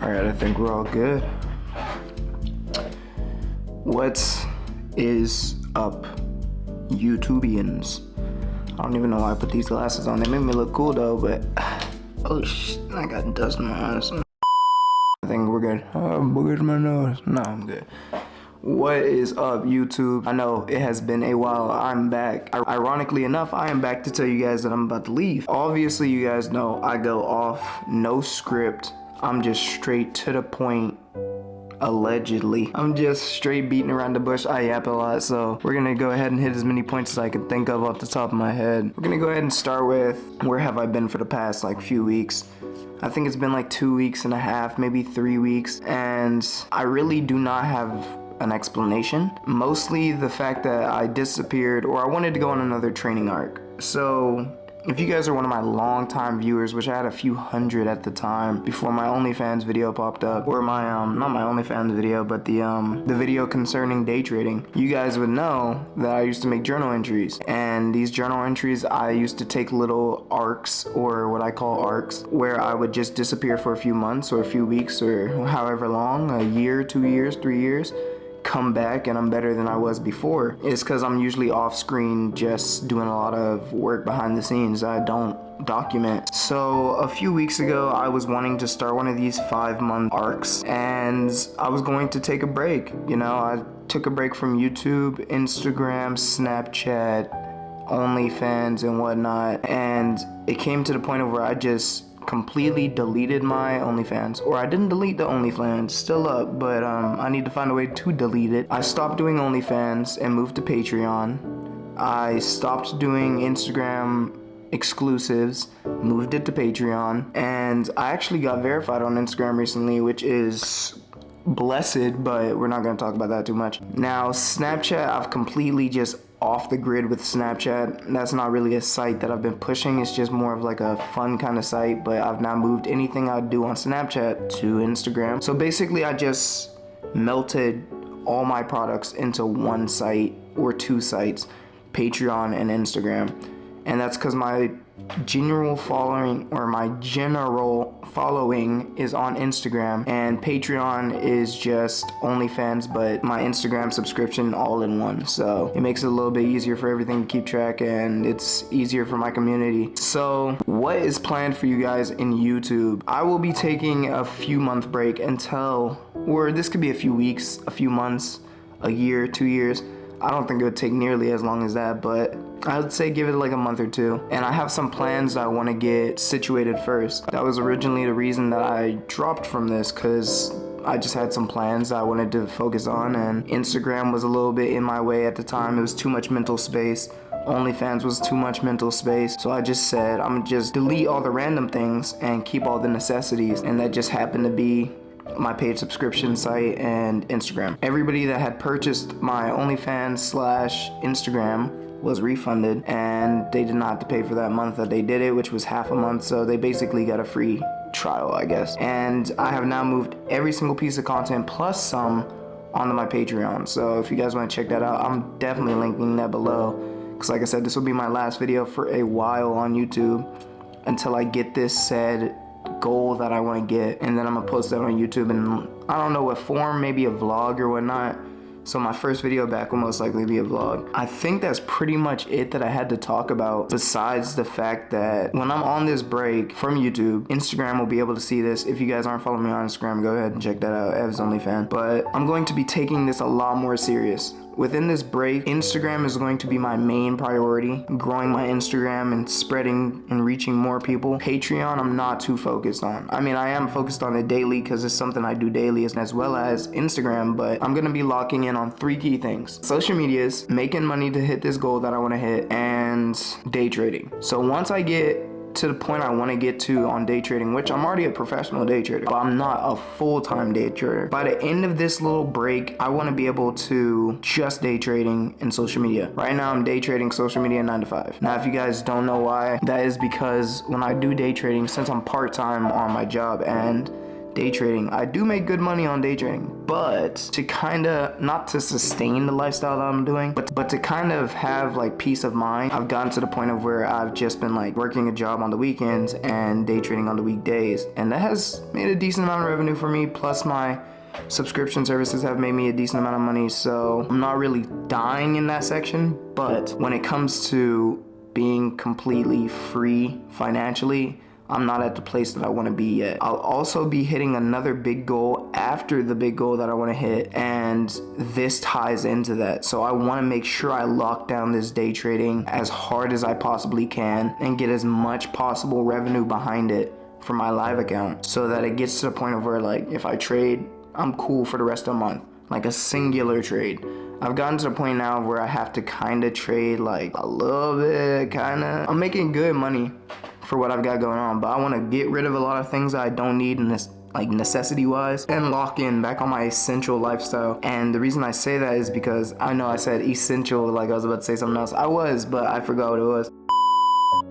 Alright, I think we're all good. What is up, YouTubians? I don't even know why I put these glasses on. They make me look cool though, but oh shit, I got dust in my eyes. I think we're good. Oh, boogers in my nose. No, I'm good. What is up, YouTube? I know it has been a while. I'm back. Ironically enough, I am back to tell you guys that I'm about to leave. Obviously, you guys know I go off, no script. I'm just straight to the point. Allegedly. I'm just straight beating around the bush. I yap a lot, so we're gonna go ahead and hit as many points as I can think of off the top of my head. We're gonna go ahead and start with where have I been for the past like few weeks. I think it's been like 2 weeks and a half, maybe 3 weeks, and I really do not have an explanation. Mostly the fact that I disappeared, or I wanted to go on another training arc. So if you guys are one of my longtime viewers, which I had a few hundred at the time before my OnlyFans video popped up, or my not my OnlyFans video, but the video concerning day trading, you guys would know that I used to make journal entries, and these journal entries I used to take little arcs, or what I call arcs, where I would just disappear for a few months or a few weeks or however long, a year, 2 years, 3 years, come back and I'm better than I was before. It's because I'm usually off screen just doing a lot of work behind the scenes. I don't document. So a few weeks ago I was wanting to start one of these 5-month arcs, and I was going to take a break. You know, I took a break from YouTube, Instagram, Snapchat, OnlyFans and whatnot, and it came to the point of where I just completely deleted my OnlyFans. Or I didn't delete the OnlyFans, still up, but I need to find a way to delete it. I stopped doing OnlyFans and moved to Patreon. I stopped doing Instagram exclusives, moved it to Patreon, and I actually got verified on Instagram recently, which is blessed, but we're not going to talk about that too much. Now, Snapchat, I've completely just off the grid with Snapchat. That's not really a site that I've been pushing. It's just more of like a fun kind of site, but I've now moved anything I do on Snapchat to Instagram. So basically I just melted all my products into one site or 2 sites, Patreon and Instagram. And that's because my general following is on Instagram, and Patreon is just OnlyFans, but my Instagram subscription all in one. So it makes it a little bit easier for everything to keep track, and it's easier for my community. So what is planned for you guys in YouTube? I will be taking a few month break until, or this could be a few weeks, a few months, a year, 2 years. I don't think it would take nearly as long as that, but I would say give it like a month or 2. And I have some plans that I want to get situated first. That was originally the reason that I dropped from this, because I just had some plans that I wanted to focus on, and Instagram was a little bit in my way at the time. It was too much mental space. OnlyFans was too much mental space. So I just said, I'm gonna just delete all the random things and keep all the necessities. And that just happened to be my paid subscription site and Instagram. Everybody that had purchased my OnlyFans/Instagram was refunded, and they did not have to pay for that month that they did it, which was half a month. So they basically got a free trial, I guess. And I have now moved every single piece of content plus some onto my Patreon. So if you guys want to check that out, I'm definitely linking that below, because like I said, this will be my last video for a while on YouTube until I get this said goal that I want to get, and then I'm gonna post that on YouTube, and I don't know what form, maybe a vlog or whatnot. So my first video back will most likely be a vlog. I think that's pretty much it that I had to talk about, besides the fact that when I'm on this break from YouTube, Instagram will be able to see this. If you guys aren't following me on Instagram, go ahead and check that out, Ev's OnlyFans. But I'm going to be taking this a lot more serious. Within this break, Instagram is going to be my main priority, growing my Instagram and spreading and reaching more people. Patreon, I'm not too focused on. I mean, I am focused on it daily because it's something I do daily, as well as Instagram, but I'm gonna be locking in on 3 key things: social medias, making money to hit this goal that I wanna hit, and day trading. So once I get to the point I want to get to on day trading, which I'm already a professional day trader, but I'm not a full-time day trader. By the end of this little break, I want to be able to just day trading in social media. Right now I'm day trading social media 9 to 5. Now if you guys don't know why, that is because when I do day trading, since I'm part-time on my job and day trading. I do make good money on day trading, but to kind of, not to sustain the lifestyle that I'm doing, but to kind of have like peace of mind, I've gotten to the point of where I've just been like working a job on the weekends and day trading on the weekdays, and that has made a decent amount of revenue for me, plus my subscription services have made me a decent amount of money, so I'm not really dying in that section. But when it comes to being completely free financially, I'm not at the place that I want to be yet. I'll also be hitting another big goal after the big goal that I want to hit, and this ties into that. So I want to make sure I lock down this day trading as hard as I possibly can and get as much possible revenue behind it for my live account, so that it gets to the point of where, like, if I trade, I'm cool for the rest of the month, like a singular trade. I've gotten to the point now where I have to kind of trade like a little bit, kind of. I'm making good money for what I've got going on, but I want to get rid of a lot of things that I don't need in this, like necessity wise, and lock in back on my essential lifestyle. And the reason I say that is because I know I said essential like I was about to say something else. I was, but I forgot what it was.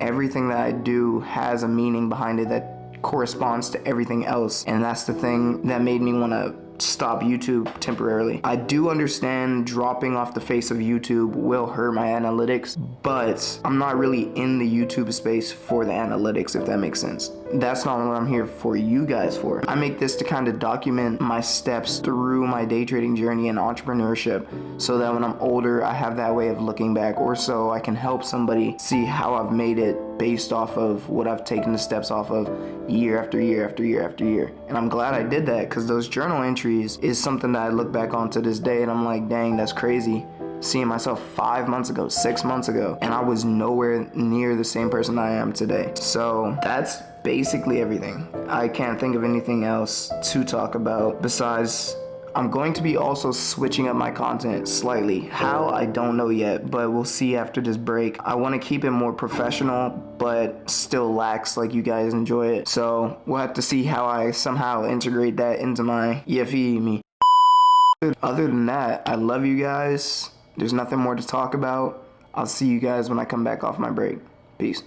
Everything that I do has a meaning behind it that corresponds to everything else, and that's the thing that made me want to stop YouTube temporarily. I do understand dropping off the face of YouTube will hurt my analytics, but I'm not really in the YouTube space for the analytics, if that makes sense. That's not what I'm here for you guys for. I make this to kind of document my steps through my day trading journey and entrepreneurship, so that when I'm older, I have that way of looking back, or so I can help somebody see how I've made it based off of what I've taken the steps off of year after year after year after year. And I'm glad I did that, because those journal entries is something that I look back on to this day and I'm like, dang, that's crazy. Seeing myself 5 months ago, 6 months ago, and I was nowhere near the same person I am today. So that's basically everything. I can't think of anything else to talk about besides I'm going to be also switching up my content slightly. How, I don't know yet, but we'll see after this break. I want to keep it more professional, but still lax, like you guys enjoy it. So we'll have to see how I somehow integrate that into my me. Other than that, I love you guys. There's nothing more to talk about. I'll see you guys when I come back off my break. Peace.